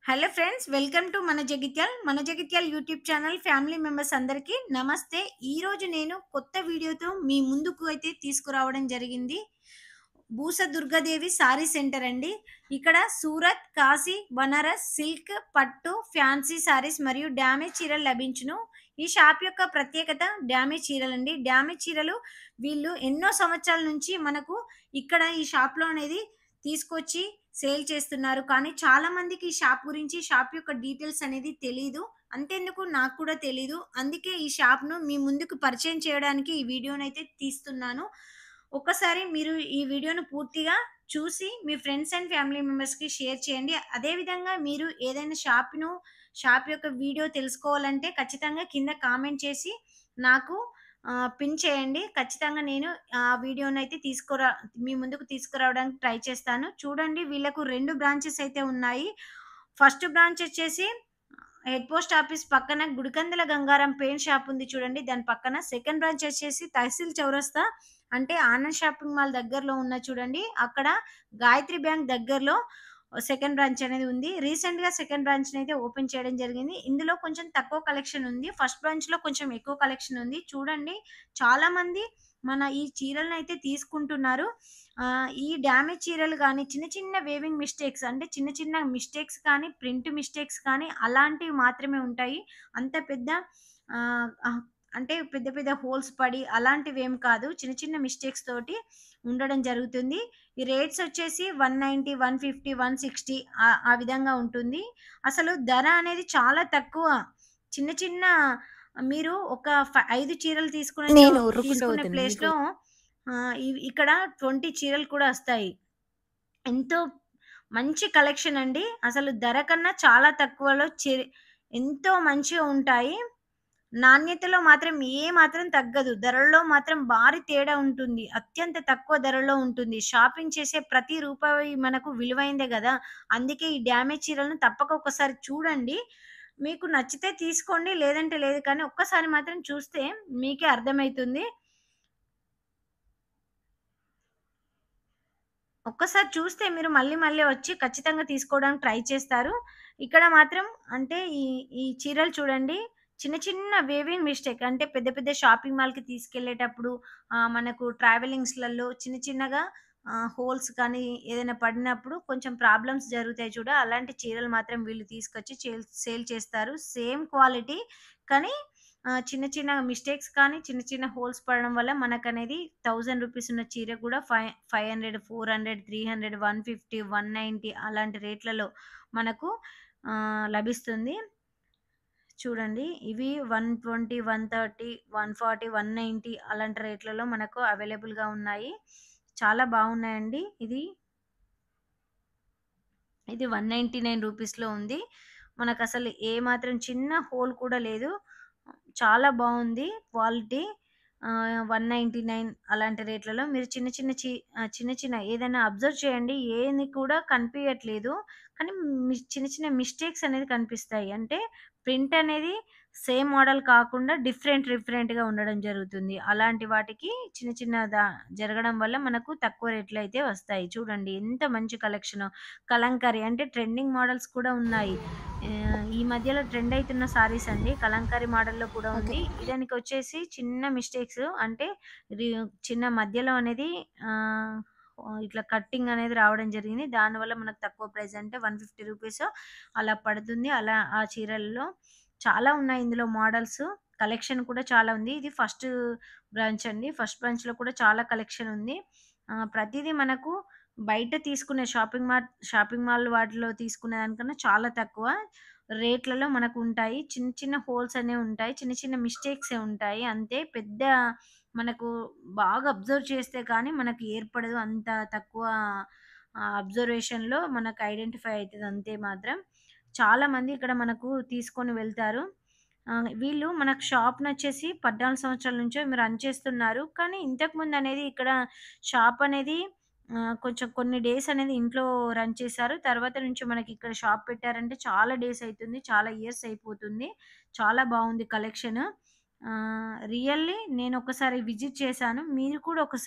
Hello friends, welcome to మన Jagtial YouTube channel family members అందరికీ నమస్తే. ఈరోజు నేను కొత్త వీడియోతో మీ ముందుకు అయితే తీసుకురావడం జరిగింది. భూస దుర్గాదేవి సారీ సెంటర్ అండి. ఇక్కడ సూరత్, కాశీ, బనారస్, సిల్క్, పట్టు, ఫ్యాన్సీ సారీస్ మరియు డ్యామేజ్ చీరలు లభించును. ఈ షాప్ యొక్క ప్రత్యేకత డ్యామేజ్ చీరలండి. డ్యామేజ్ చీరలు వీళ్ళు ఎన్నో సంవత్సరాల నుంచి మనకు ఇక్కడ ఈ షాప్‌లో అనేది తీసుకొచ్చి సేల్ చేస్తున్నారు. కానీ చాలా మందికి ఈ షాప్ గురించి, షాప్ యొక్క డీటెయిల్స్ అనేది తెలీదు. అంతెందుకు నాకు కూడా తెలీదు. అందుకే ఈ షాప్‌ను మీ ముందుకు పరిచయం చేయడానికి ఈ వీడియోనైతే తీస్తున్నాను. ఒక్కసారి మీరు ఈ వీడియోను పూర్తిగా చూసి మీ ఫ్రెండ్స్ అండ్ ఫ్యామిలీ మెంబర్స్‌కి షేర్ చేయండి. అదే విధంగా మీరు ఏదైనా షాప్ యొక్క వీడియో తెలుసుకోవాలంటే ఖచ్చితంగా కింద కామెంట్ చేసి నాకు పిన్ చేయండి. ఖచ్చితంగా నేను ఆ వీడియోనైతే మీ ముందుకు తీసుకురావడానికి ట్రై చేస్తాను. చూడండి, వీళ్ళకు 2 బ్రాంచెస్ అయితే ఉన్నాయి. ఫస్ట్ బ్రాంచ్ వచ్చేసి హెడ్ పోస్ట్ ఆఫీస్ పక్కన గుడికందల గంగారం పెయింట్ షాప్ ఉంది చూడండి, దాని పక్కన. సెకండ్ బ్రాంచ్ వచ్చేసి తహసీల్ చౌరస్తా అంటే ఆనంద్ షాపింగ్ మాల్ దగ్గరలో ఉన్నది చూడండి, అక్కడ గాయత్రి బ్యాంక్ దగ్గరలో సెకండ్ బ్రాంచ్ అనేది ఉంది. రీసెంట్‌గా సెకండ్ బ్రాంచ్‌నైతే ఓపెన్ చేయడం జరిగింది. ఇందులో కొంచెం తక్కువ కలెక్షన్ ఉంది. ఫస్ట్ బ్రాంచ్‌లో కొంచెం ఎక్కువ కలెక్షన్ ఉంది. చూడండి, చాలామంది మన ఈ చీరలనైతే తీసుకుంటున్నారు. ఈ డ్యామేజ్ చీరలు గానీ, చిన్న చిన్న వేవింగ్ మిస్టేక్స్ అంటే చిన్న చిన్న మిస్టేక్స్ కానీ, ప్రింట్ మిస్టేక్స్ కానీ అలాంటివి మాత్రమే ఉంటాయి. అంత పెద్ద ఆహ్, ఆహ్, అంటే పెద్ద పెద్ద హోల్స్ పడి అలాంటివేం కాదు. చిన్న చిన్న మిస్టేక్స్ తోటి ఉండడం జరుగుతుంది. ఈ రేట్స్ వచ్చేసి 190, 150, 160 ఆ విధంగా ఉంటుంది. అసలు ధర అనేది చాలా తక్కువ. చిన్న చిన్న మీరు ఒక 5 చీరలు నేను తీసుకునే ఉరుకుంటపోతున్నా మీకు. ప్లేస్‌లో ఇక్కడ 20 చీరలు కూడా వస్తాయి. ఎంతో మంచి కలెక్షన్ అండి. అసలు ధర కన్నా చాలా తక్కువలో ఎంతో మంచిగా ఉంటాయి. నాణ్యతలో మాత్రం మాత్రం తగ్గదు. ధరల్లో మాత్రం భారీ తేడా ఉంటుంది. అత్యంత తక్కువ ధరలో ఉంటుంది. షాపింగ్ చేసే ప్రతి రూపాయి మనకు విలువైందే గదా! అందుకే ఈ డ్యామేజ్ చీరలను తప్పక ఒక్కసారి చూడండి. మీకు నచ్చితే తీసుకోండి. లేదంటే లేదు. కానీ ఒక్కసారి మాత్రం చూస్తే మీకే అర్థమైతుంది. ఒక్కసారి చూస్తే మీరు మళ్ళీ మళ్ళీ వచ్చి ఖచ్చితంగా తీసుకోవడానికి ట్రై చేస్తారు. ఇక్కడ మాత్రం అంటే ఈ చీరలు చూడండి, చిన్న చిన్న వేవింగ్ మిస్టేక్ అంటే పెద్ద పెద్ద షాపింగ్ మాల్‌కి తీసుకెళ్ళేటప్పుడు మనకు ట్రావెలింగ్స్‌లలో చిన్న చిన్నగా హోల్స్ కానీ ఏదైనా పడినప్పుడు కొంచెం ప్రాబ్లమ్స్ జరుగుతాయి చూడు, అలాంటి చీరలు మాత్రం వీళ్ళు తీసుకొచ్చి సేల్ చేస్తారు. సేమ్ క్వాలిటీ కానీ చిన్న చిన్న మిస్టేక్స్ కానీ, చిన్న చిన్న హోల్స్ పడడం వల్ల మనకనేది రూ. 1000 ఉన్న చీర కూడా 500, 400, 300, 150, 190 అలాంటి రేట్లలో మనకు లభిస్తుంది. చూడండి, ఇవి 120, 130, 140, 190 అలాంటి రేట్లలో మనకు అవైలబుల్‌గా ఉన్నాయి. చాలా బాగున్నాయండి. ఇది 199 రూపీస్‌లో ఉంది. మనకసలు ఏమాత్రం చిన్న హోల్ కూడా లేదు. చాలా బావుంది క్వాలిటీ. 199 అలాంటి రేట్లలో మీరు చిన్న చిన్న ఏదైనా అబ్జర్వ్ చేయండి. ఏది కూడా కనిపియట్లేదు. కానీ చిన్న చిన్న మిస్టేక్స్ అనేది కనిపిస్తాయి. అంటే ప్రింట్ అనేది సేమ్ మోడల్ కాకుండా డిఫరెంట్‌గా ఉండడం జరుగుతుంది. అలాంటి వాటికి చిన్న చిన్న జరగడం వల్ల మనకు తక్కువ రేట్‌లో అయితే వస్తాయి. చూడండి, ఎంత మంచి కలెక్షనో. కలంకారీ అంటే ట్రెండింగ్ మోడల్స్ కూడా ఉన్నాయి. ఈ మధ్యలో ట్రెండ్ అయితున్న సారీస్ అండి. కలంకారీ మోడల్‌లో కూడా ఓకే. ఉంది. దానికొచ్చేసి చిన్న మిస్టేక్స్ అంటే రి చిన్న మధ్యలో అనేది ఆహ్, ఇట్లా కట్టింగ్ అనేది రావడం జరిగింది. దానివల్ల మనకు తక్కువ ప్రైస్ అంటే రూ. 150 అలా పడుతుంది. అలా ఆ చీరల్లో చాలా ఉన్నాయి ఇందులో మోడల్స్. కలెక్షన్ కూడా చాలా ఉంది. ఇది ఫస్ట్ బ్రాంచ్ అండి. ఫస్ట్ బ్రాంచ్‌లో కూడా చాలా కలెక్షన్ ఉంది. ప్రతీదీ మనకు బయట తీసుకునే షాపింగ్ మాల్ వాటిలో తీసుకునే దానికన్నా చాలా తక్కువ రేట్లలో మనకుంటాయి. చిన్న చిన్న హోల్స్ అనేవి ఉంటాయి. చిన్న చిన్న మిస్టేక్సే ఉంటాయి అంతే. మనకు బాగా అబ్జర్వ్ చేస్తే కానీ మనకు ఏర్పడదు. అంత తక్కువ అబ్జర్వేషన్‌లో మనకు ఐడెంటిఫై అయితది అంతే మాత్రం. చాలామంది ఇక్కడ మనకు తీసుకొని వెళ్తారు. వీళ్ళు మనకు షాప్‌నొచ్చేసి 14 సంవత్సరాల నుంచో ఏమో రన్ చేస్తున్నారు. కానీ ఇంతకుముందనేది ఇక్కడ షాప్ అనేది కొంచెం కొన్ని డేస్ అనేది ఇంట్లో రన్ చేశారు. తర్వాత నుంచి మనకిక్కడ షాప్ పెట్టారంటే చాలా డేస్ అయితుంది. చాలా ఇయర్స్ అయిపోతుంది. చాలా బావుంది కలెక్షన్. రియల్లీ నేనొకసారి విజిట్ చేశాను. మీరు కూడా ఒకసారి